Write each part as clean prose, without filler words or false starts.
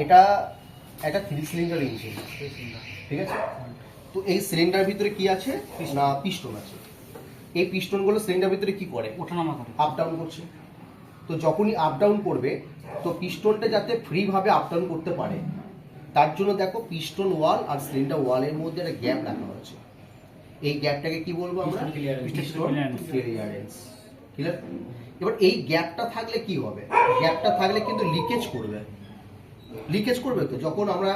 এটা একটা 3 cylinder engine, ঠিক আছে। তো এই সিলিন্ডার ভিতরে কি আছে না পিস্টন আছে। এই পিস্টনগুলো সিলিন্ডার ভিতরে কি করে, ওঠানামা করে, আপ ডাউন করছে। তো যখনই আপ ডাউন করবে তো পিস্টনটা যাতে ফ্রিভাবে আপ ডাউন করতে পারে তার জন্য দেখো পিস্টন ওয়াল আর সিলিন্ডার ওয়ালের মধ্যে একটা গ্যাপ রাখা হয়েছে। এই গ্যাপটাকে কি বলবো আমরা, পিস্টন ক্লিয়ারেন্স। ক্লিয়ার? এবার এই গ্যাপটা থাকলে কি হবে, গ্যাপটা থাকলে কিন্তু লিকেজ করবে। লিকেজ করবে তো যখন আমরা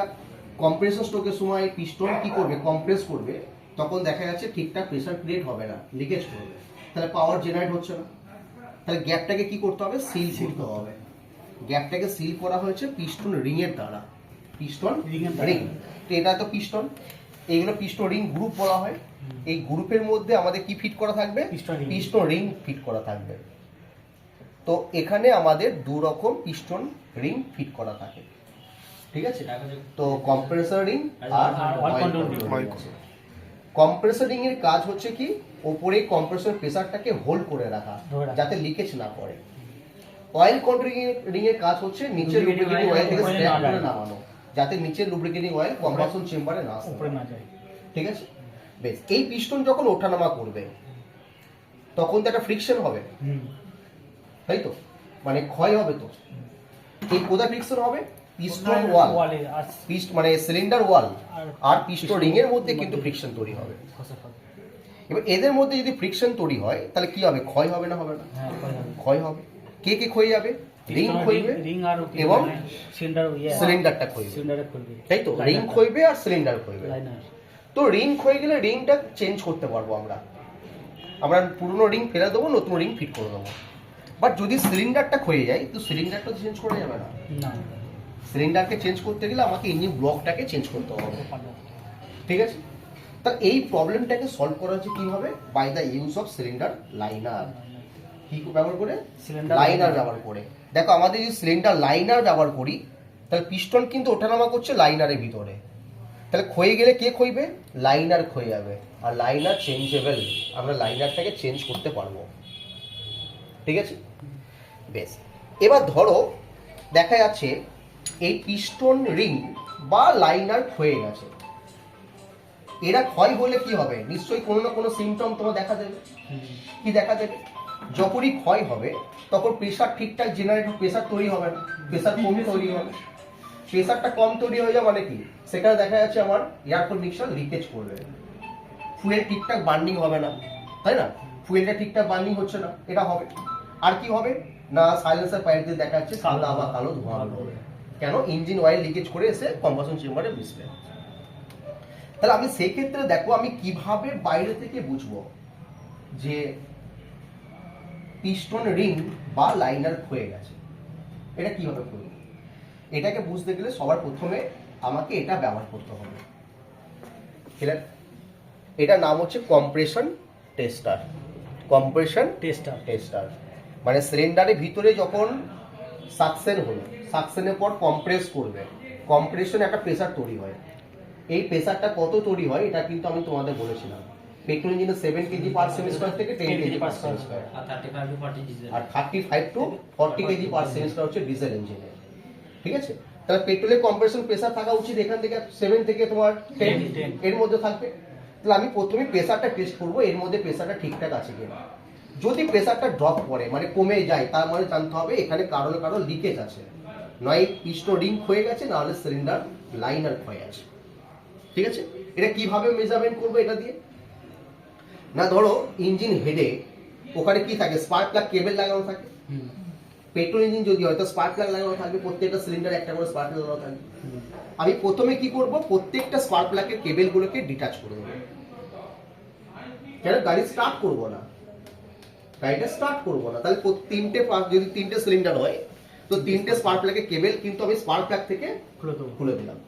কম্প্রেসর স্ট্রোকের সময় পিস্টন কি করবে, কম্প্রেস করবে, তখন দেখা যাচ্ছে ঠিকঠাক প্রেসার ক্রিয়েট হবে না, লিকেজ করবে, তাহলে পাওয়ার জেনারেট হচ্ছে না। তাহলে গ্যাপটাকে কি করতে হবে, সিল করতে হবে। গ্যাপটাকে সিল করা হয়েছে পিস্টন রিং এর দ্বারা। পিস্টন রিং, তো এটা তো পিস্টন, এইগুলো পিস্টন রিং গ্রুপ বলা হয়। এই গ্রুপের মধ্যে আমাদের কি ফিট করা থাকবে, পিস্টন রিং ফিট করা থাকবে। তো এখানে আমাদের দু রকম পিস্টন রিং ফিট করা থাকে, ঠিক আছে। তো কম্প্রেসর রিং আর অয়েল কন্ট্রোল রিং আছে। কম্প্রেসর রিং এর কাজ হচ্ছে কি, উপরে কম্প্রেসর প্রেসারটাকে হোল্ড করে রাখা যাতে লিকেজ না করে। অয়েল কন্ট্রোল রিং এর কাজ হচ্ছে নিচের লুব্রিকেটিং অয়েল থেকে স্প্রে করে নামানো যাতে নিচের লুব্রিকেটিং অয়েল কম্বাসন চেম্বারে না আসে, উপরে না যায়, ঠিক আছে। বেশ, এই পিস্টন যখন ওঠানামা করবে তখন তো একটা ফ্রিকশন হবে, তাই তো, মানে ক্ষয় হবে। তো এই কোথায় ফ্রিকশন হবে, পিস্টন ওয়াল, মানে সিলিন্ডার ওয়াল আর পিস্টন রিং এর মধ্যে কিন্তু ফ্রিকশন তৈরি হবে। এবার এদের মধ্যে যদি ফ্রিকশন তৈরি হয় তাহলে কি হবে, ক্ষয় হবে না, হবে না, ক্ষয় হবে। কে কে ক্ষয়ে যাবে, রিং ক্ষয়বে এবং সিলিন্ডারটা ক্ষয়বে, তাই তো, রিং ক্ষয়বে আর সিলিন্ডার ক্ষয়বে। তো রিং ক্ষয়ে গেলে রিংটা চেঞ্জ করতে পারবো আমরা পুরনো রিং ফেলে দেবো, নতুন রিং ফিট করে দেবো। বাট যদি সিলিন্ডারটা ক্ষয়ে যায় তো সিলিন্ডারটা চেঞ্জ করা যাবে না। সিলিন্ডারকে চেঞ্জ করতে গেলে আমাকে ইঞ্জিন ব্লকটাকে চেঞ্জ করতে হবে, ঠিক আছে। তা এই প্রবলেমটাকে সলভ করা হচ্ছে কিভাবে, by the use of cylinder liner. কি ব্যবহার করে, লাইনার ব্যবহার করে। দেখো আমাদের যদি সিলিন্ডার লাইনার ব্যবহার করি তাহলে পিস্টন কিন্তু ওঠানামা করছে লাইনারের ভিতরে, তাহলে ক্ষয়ে গেলে কে ক্ষয়বে, লাইনার ক্ষয়ে যাবে। আর লাইনার চেঞ্জেবল, আমরা লাইনারটাকে চেঞ্জ করতে পারবো, ঠিক আছে। বেশ, এবার ধরো দেখা যাচ্ছে এই পিস্টন রিং বা লাইনার ক্ষয়ে গেছে। এরা ক্ষয় হলে কি হবে, নিশ্চয়ই কোনো না কোনো সিমটম তোমার দেখা দেবে। কি দেখা দেবে, যখনই ক্ষয় হবে তখন প্রেসার ঠিকঠাক জেনারেট, প্রেসার তৈরি হবে না, প্রেসার কম তৈরি হবে। প্রেসারটা কম তৈরি হয়ে যায় মানে কি, সেখানে দেখা যাচ্ছে আমার এয়ার কন্ডিশন লিকেজ করবে, ফুয়েল ঠিকঠাক বার্নিং হবে না, তাই না, ফুয়েলটা ঠিকঠাক বার্নিং হচ্ছে না, এটা হবে। আর কি হবে না, সাইলেন্সার পাইপ দিয়ে দেখা যাচ্ছে সাদা বা কালো ধোঁয়া হবে, কেন, ইঞ্জিন অয়েল লিকেজ করে এসে কম্বাসন চেম্বারে মিশবে। তাহলে আমি সেই ক্ষেত্রে দেখো আমি কিভাবে বাইরে থেকে বুঝবো যে পিস্টন রিং বা লাইনার ক্ষয়ে গেছে, এটা কিভাবে করব। এটাকে বুঝতে গেলে সবার প্রথমে আমাকে এটা ব্যবহার করতে হবে। ক্লিয়ার? এটার নাম হচ্ছে কম্প্রেশন টেস্টার। কম্প্রেশন টেস্টার মানে সিলিন্ডারের ভিতরে যখন সাকশন হলো, সাকশনের পর কম্প্রেস করবে, কম্প্রেশনে একটা প্রেসার তৈরি হয়। এই প্রেসারটা কত তৈরি হয় এটা কিন্তু আমি তোমাদের বলেছিলাম, পেট্রোল ইঞ্জিনে 7 কেজি পার সেমিস্টার থেকে 10 কেজি পার সেমিস্টার, আর 35 টু 40 কেজি পার সেমিস্টার হচ্ছে ডিজেল ইঞ্জিনে, ঠিক আছে। তাহলে পেট্রোলের কম্প্রেশন প্রেসার থাকা উচিত এখান থেকে 7 থেকে তোমার 10 এর মধ্যে থাকবে। তাহলে আমি প্রথমে প্রেসারটা টেস্ট করবো এর মধ্যে প্রেসারটা ঠিকঠাক আছে কিনা। যদি প্রেসারটা ড্রপ করে মানে কমে যায় তার মানে জানতে হবে এখানে কারো না কারো লিকেজ আছে, নয় পিস্টন রিং ক্ষয়ে গেছে, না হলে সিলিন্ডার লাইনার ক্ষয়ে আছে, ঠিক আছে। এটা কিভাবে মেজারমেন্ট করবো, এটা দিয়ে না, ধরো ইঞ্জিন হেডে ওখানে কি থাকে, স্পার্ক প্লাগ কেবল লাগানো থাকে। পেট্রোল ইঞ্জিন যদি হয় তো স্পার্ক প্লাগ লাগানো থাকবে, প্রত্যেকটা সিলিন্ডারে একটা করে স্পার্ক প্লাগ লাগানো থাকবে। আমি প্রথমে কি করব, প্রত্যেকটা স্পার্ক প্লাগের কেবলগুলোকে ডিটাচ করে দেবো, কেন গাড়ি স্টার্ট করবো না, গাড়িটা স্টার্ট করবো না। তাহলে যদি তিনটে সিলিন্ডার হয় তো তিনটে স্পার্ক প্লাগের কেবল কিন্তু আমি স্পার্ক প্লাগ থেকে খুলে দিলাম।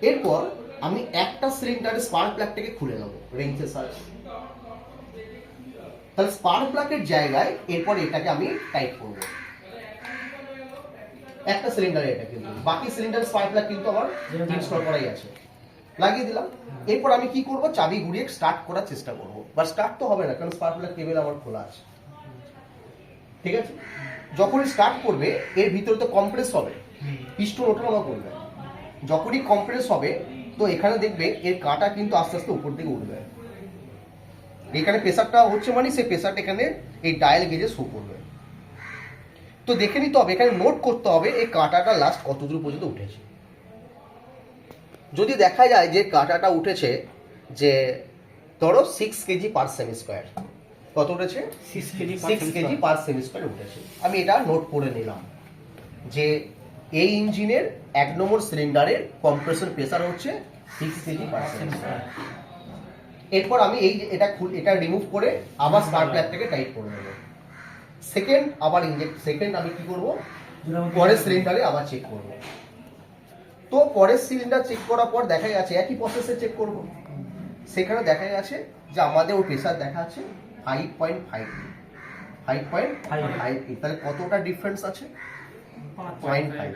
এরপর আমি একটা সিলিন্ডারের স্পার্ক প্লাগটাকে খুলে নেবো রেঞ্চের সাহায্যে। তাহলে স্পার্ক প্লাগের জায়গায় এরপর এটাকে আমি টাইট করব, একটা সিলিন্ডারে এটা, কিন্তু বাকি সিলিন্ডার স্পার্ক প্লাগ কিন্তু আমার ইনস্টল করাই আছে, লাগিয়ে দিলাম। এরপর আমি কি করব, চাবি ঘুরিয়ে স্টার্ট করার চেষ্টা করব, বা স্টার্ট তো হবে না কারণ স্পার্ক প্লাগ কেবল আমার খোলা আছে, ঠিক আছে। যখন স্টার্ট করবে এর ভিতরে তো কম্প্রেস হবে, পিস্টন ওঠানামা করবে, যখনই কম্প্রেস হবে তো এখানে দেখবে এর কাঁটা কিন্তু আস্তে আস্তে উপর দিকে উঠবে। এখানে প্রেসারটা হচ্ছে মানে সেই প্রেসারটা এখানে এই ডায়াল গেজে শো করবে। তো দেখে নিতে হবে, এখানে নোট করতে হবে এই কাঁটাটা লাস্ট কত দূর পর্যন্ত উঠেছে। যদি দেখা যায় যে কাঁটাটা উঠেছে যে ধরো 6 কেজি পার সেমি স্কোয়ার, কত উঠেছে? 6 কেজি 6 কেজি পার সেমি স্কোয়ার উঠেছে। আমি এটা নোট করে নিলাম যে এই ইঞ্জিনের 1 নম্বর সিলিন্ডারের কম্প্রেসর প্রেসার হচ্ছে 6 কেজি পার সেমি স্কোয়ার। এরপর আমি এটা রিমুভ করে আবার স্পার্ক প্লাগটাকে টাইট করে নেব। সেকেন্ড আমি কি করব, পরের সিলিন্ডারে আবার চেক করব। তো পরের সিলিন্ডার চেক করার পর দেখা গেছে একই প্রসেসে চেক করব, সেখানে দেখা গেছে যে আমাদের ওর প্রেসার দেখা আছে 5.5। তাহলে কতটা ডিফারেন্স আছে? 0.5।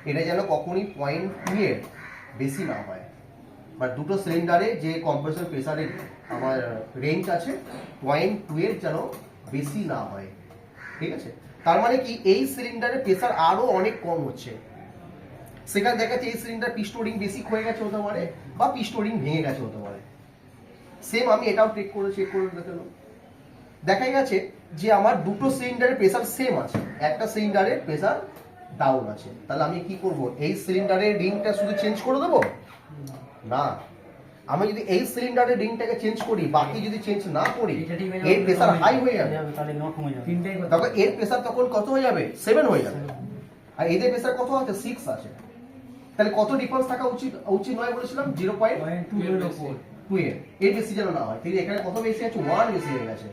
এটা যেন কখনই 0.2 এর বেশি না হয়, বা দুটো সিলিন্ডারে যে কম্প্রেসর প্রেসারের আমার রেঞ্জ আছে 0.2 এর যেন বেশি না হয়। ঠিক আছে, তার মানে কি এই সিলিন্ডারের প্রেসার আরো অনেক কম হচ্ছে। সেখানে দেখা যাচ্ছে এই সিলিন্ডার পিস্টন রিং বেশি ক্ষয়ে গেছে হতে পারে, বা পিস্টন রিং ভেঙে গেছে হতে পারে। সেম আমি এটাও চেক করে দেখলাম, দেখা গেছে যে আমার দুটো সিলিন্ডারের প্রেসার সেম আছে, একটা সিলিন্ডারের প্রেসার ডাউন আছে। তাহলে আমি কি করব, এই সিলিন্ডারের রিংটা শুধু চেঞ্জ করে দেবো না, আমি যদি এই সিলিন্ডারের রিংটাকে চেঞ্জ করি, বাকি যদি চেঞ্জ না করি এর প্রেসার হাই হয়ে যাবে, তখন এর প্রেসার তখন কত হয়ে যাবে? 7 হয়ে যাবে। আর এদের প্রেসার কত আছে? 6 আছে। তাহলে কত ডিফারেন্স থাকা উচিত নয় বলেছিলাম? 0.2 এর বেশি যেন না হয়। কিন্তু এখানে কত বেশি আছে? 1 বেশি হয়ে গেছে।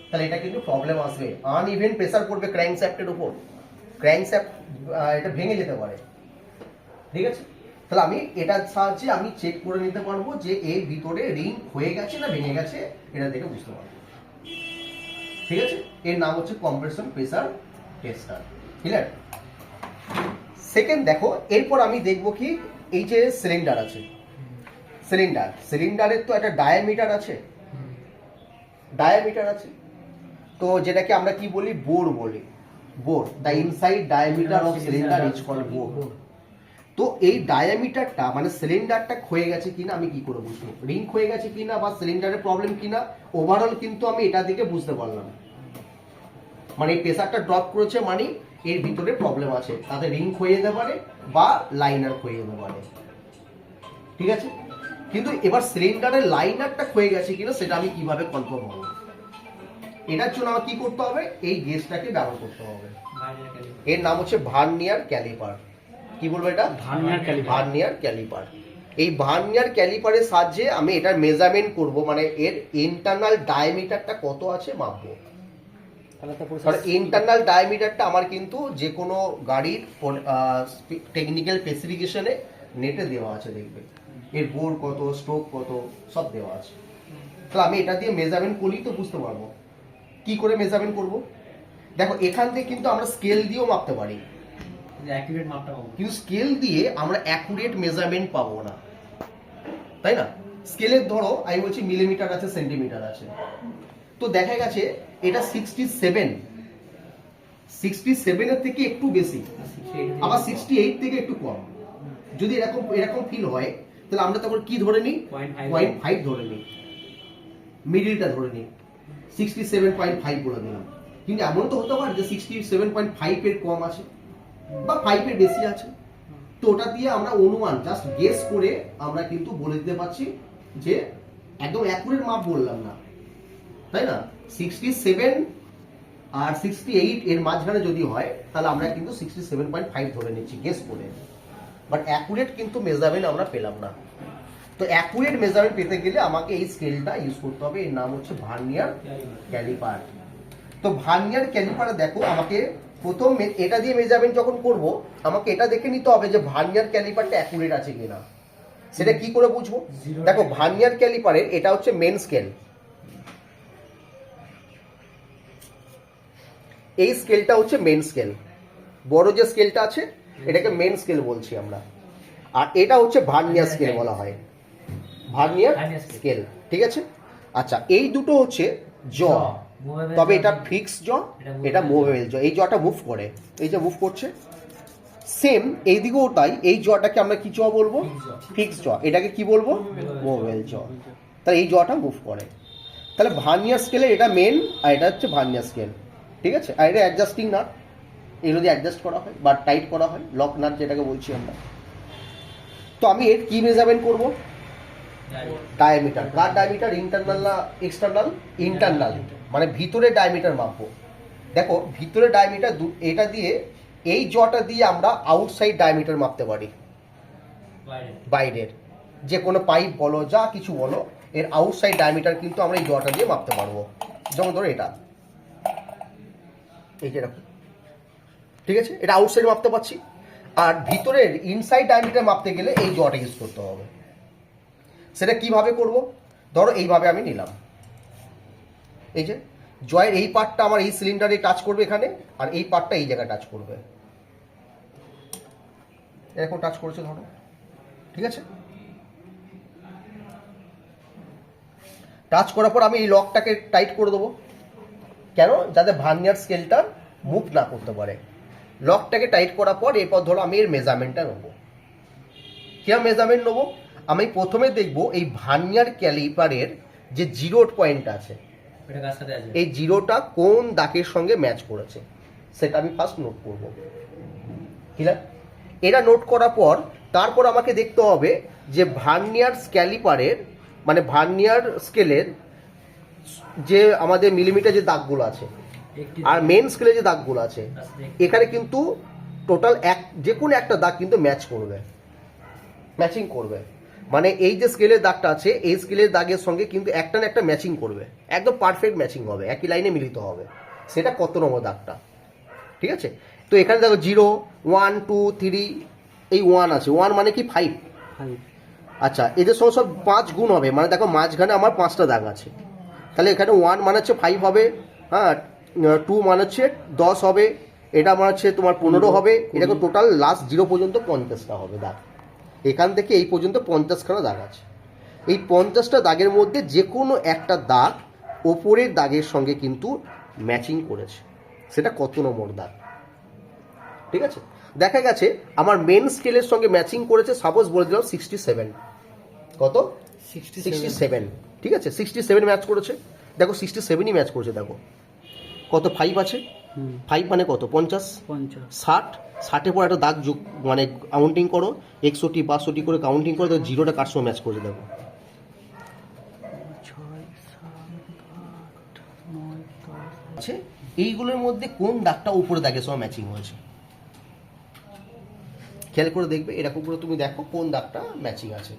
তাহলে এটা কিন্তু প্রবলেম আসবে, আনইভেন প্রেসার পড়বে ক্র্যাঙ্কশ্যাফটের উপর, ক্র্যাঙ্কশ্যাফট এটা ভেঙে যেতে পারে। ঠিক আছে, তাহলে আমি এটার সাহায্যে আমি চেক করে নিতে পারবো যে এর ভিতরে রিং হয়ে গেছে না ভেঙে গেছে, এটা দেখে বুঝতে পারবো। ঠিক আছে, এর নাম হচ্ছে compression pressure tester. Clear? Second দেখো, এরপর আমি দেখবো কি এই যে সিলিন্ডার আছে, সিলিন্ডারের তো একটা ডায়ামিটার আছে, তো যেটাকে আমরা কি বলি? বোর বলি। Bore, the inside diameter of cylinder is called bore. তো এই ডায়ামিটারটা মানে সিলিন্ডারটা ক্ষয়ে গেছে কিনা আমি কি করে বুঝবো? রিং ক্ষয়ে গেছে কিনা বা সিলিন্ডারের প্রবলেম কিনা, ওভারঅল কিন্তু আমি এটা দেখে বুঝতে পারলাম। মানে এই প্রেসারটা ড্রপ করেছে মানে এর ভিতরে প্রবলেম আছে, তাতে রিং ক্ষয়ে যেতে পারে বা লাইনার ক্ষয়ে যেতে পারে। ঠিক আছে, কিন্তু এবার সিলিন্ডারের লাইনারটা ক্ষয়ে গেছে কিনা সেটা আমি কিভাবে কনফার্ম হবো? এটার জন্য আমার কি করতে হবে? এই গেজটাকে ব্যবহার করতে হবে। এর নাম হচ্ছে ভার্নিয়ার ক্যালিপার। কি বলবো এটা? Vernier caliper. এই ভার্নিয়ার ক্যালিপারের সাহায্যে আমি এটার মেজারমেন্ট করব, মানে এর ইন্টারনাল ডায়ামিটারটা কত আছে মাপবো। কারণ ইন্টারনাল ডায়ামিটারটা আমার কিন্তু যে কোনো গাড়ির টেকনিক্যাল স্পেসিফিকেশনে নেটে দেওয়া আছে, দেখবে এর বোর কত, স্ট্রোক কত, সব দেওয়া আছে। তাহলে আমি এটা দিয়ে মেজারমেন্ট করলেই তো বুঝতে পারবো। কি করে মেজারমেন্ট করব? দেখো এখান থেকে কিন্তু আমরা স্কেল দিয়েও মাপতে পারি, কিন্তু স্কেল দিয়ে আমরা অ্যাকুরেট মেজারমেন্ট পাবো না, তাই না? স্কেলের ধরো আমি বলছি মিলিমিটার আছে, সেন্টিমিটার আছে, তো দেখা গেছে এটা 67 এর থেকে একটু বেশি, আবার 68 থেকে একটু কম। যদি এরকম ফিল হয় তাহলে আমরা তখন কি ধরে নিই? 0.5 ধরে নিই, মিডিলটা ধরে নিই, 67.5 বলে দিলাম। কিন্তু এমন তো হতে পারে যে 67.5 এর কম আছে বা 5 এর বেশি আছে, তো ওটা দিয়ে আমরা অনুমান জাস্ট গেস করে আমরা কিন্তু বলে দিতে পারছি যে একদম অ্যাকুরেট মাপ বললাম না, তাই না? 67 আর 68 এর মাঝখানে যদি হয় তাহলে আমরা কিন্তু 67.5 ধরে নিচ্ছি গেস করে, বাট অ্যাকুরেট কিন্তু মেজারমেন্ট আমরা পেলাম না। তো অ্যাকুরেট মেজারমেন্ট পেতে গেলে আমাকে এই স্কেলটা ইউজ করতে হবে, এর নাম হচ্ছে ভার্নিয়ার ক্যালিপার। তো ভার্নিয়ার ক্যালিপারে দেখো আমাকে প্রথম এটা দিয়ে মেজারমেন্ট যখন করব আমাকে এটা দেখে নিতে হবে যে ভার্নিয়ার ক্যালিপারটা অ্যাকুরেট আছে কিনা। সেটা কি করে বুঝবো? দেখো ভার্নিয়ার ক্যালিপারের এটা হচ্ছে মেন স্কেল, এই স্কেলটা হচ্ছে মেন স্কেল, বড় যে স্কেলটা আছে এটাকে মেন স্কেল বলছি আমরা, আর এটা হচ্ছে ভার্নিয়ার স্কেল বলা হয়, ভার্নিয়ার স্কেল। ঠিক আছে, আচ্ছা এই দুটো হচ্ছে জ, তবে এটা ফিক্স জ, এটা মুভেবল জ। এই জটা মুভ করে, এই যে মুভ করছে, সেম এইদিকেও তাই, এই জটাকে আমরা কি জ বলবো? ফিক্স জ। এটাকে কি বলবো? মোবাইল জ। তাহলে এই জটা মুভ করে। তাহলে ভার্নিয়ার স্কেলে এটা মেন, আর এটা হচ্ছে ভার্নিয়ার স্কেল, ঠিক আছে? আর এটা অ্যাডজাস্টিং নাট, এগুলো দিয়ে অ্যাডজাস্ট করা হয় বা টাইট করা হয়, লক নাট যেটাকে বলছি আমরা। তো আমি এর কি মেজারমেন্ট করব? ডায়ামিটার। কার ডায়ামিটার? ইন্টারনাল না এক্সটার্নাল? ইন্টারনাল, মানে ভিতরে ডায়ামিটার মাপবো। দেখো ভিতরে ডায়ামিটার এটা দিয়ে, এই জটা দিয়ে আমরা আউটসাইড ডায়ামিটার মাপতে পারি, বাইরের যে কোনো পাইপ বলো যা কিছু বলো, এর আউটসাইড ডায়ামিটার কিন্তু আমরা এই জটা দিয়ে মাপতে পারবো। যেমন ধরো এটা, এই যে এরকম, ঠিক আছে? এটা আউটসাইড মাপতে পারছি। আর ভিতরের ইনসাইড ডায়ামিটার মাপতে গেলে এই জটা ইউজ করতে হবে। সেটা কিভাবে করব? ধরো এইভাবে আমি নিলাম, এই যে জয়ের এই পার্টটা আমার এই সিলিন্ডারে টাচ করবে এখানে, আর এই পার্টটা এই জায়গায় টাচ করবে, এরকম টাচ করেছে ধরো, ঠিক আছে? টাচ করার পর আমি এই লকটাকে টাইট করে দেবো। কেন? যাতে ভার্নিয়ার স্কেলটা মুভ না করতে পারে। লকটাকে টাইট করার পর এরপর ধরো আমি এর মেজারমেন্টটা নেবো। কিরকম মেজারমেন্ট নেবো? আমি প্রথমে দেখবো এই ভার্নিয়ার ক্যালিপারের যে জিরো পয়েন্ট আছে, এই জিরোটা কোন দাগের সঙ্গে ম্যাচ করেছে সেটা আমি ফার্স্ট নোট করব। ক্লিয়ার? এটা নোট করার পর তারপর আমাকে দেখতে হবে যে ভার্নিয়ার ক্যালিপারের মানে ভার্নিয়ার স্কেলের যে আমাদের মিলিমিটার যে দাগগুলো আছে আর মেন স্কেলে যে দাগগুলো আছে, এখানে কিন্তু টোটাল যে কোনো একটা দাগ কিন্তু ম্যাচ করবে, ম্যাচিং করবে। মানে এই যে স্কেলের দাগটা আছে, এই স্কেলের দাগের সঙ্গে কিন্তু একটা না একটা ম্যাচিং করবে, একদম পারফেক্ট ম্যাচিং হবে, একই লাইনে মিলিত হবে। সেটা কত নম্বর দাগটা, ঠিক আছে? তো এখানে দেখো 0 1 2 3, এই 1 আছে, 1 মানে কি 5। আচ্ছা, এদের সঙ্গে সব 5 গুণ হবে, মানে দেখো মাঝখানে আমার 5টা দাগ আছে, তাহলে এখানে 1 মানে হচ্ছে 5 হবে, হ্যাঁ, 2 মানে হচ্ছে 10 হবে, এটা মানে হচ্ছে তোমার 15 হবে, এটাকে টোটাল লাস্ট 0 পর্যন্ত 50টা হবে দাগ। এখান থেকে এই পর্যন্ত 50খানা দাগ আছে। এই 50টা দাগের মধ্যে যে কোনো একটা দাগ ওপরের দাগের সঙ্গে কিন্তু ম্যাচিং করেছে, সেটা কত নম্বর দাগ, ঠিক আছে? দেখা গেছে আমার মেন স্কেলের সঙ্গে ম্যাচিং করেছে, সাপোজ বলে দিলাম 67। কত? 67, ঠিক আছে? 67 ম্যাচ করেছে। দেখো 67ই ম্যাচ করেছে। দেখো কত 5 আছে, 5 মানে কত 50, 60, 60-এর পর একটা দাগ যোগ মানে কাউন্টিং করো, 61 62 করে কাউন্টিং করে দেখো জিরোটা কার সঙ্গে ম্যাচ করেছে। দেখো 6 7 8 9 10 এইগুলোর মধ্যে কোন দাগটা উপরে দাগের সঙ্গে ম্যাচিং হয়েছে, খেয়াল করে দেখবে। এরকম করে তুমি দেখো কোন দাগটা ম্যাচিং আছে।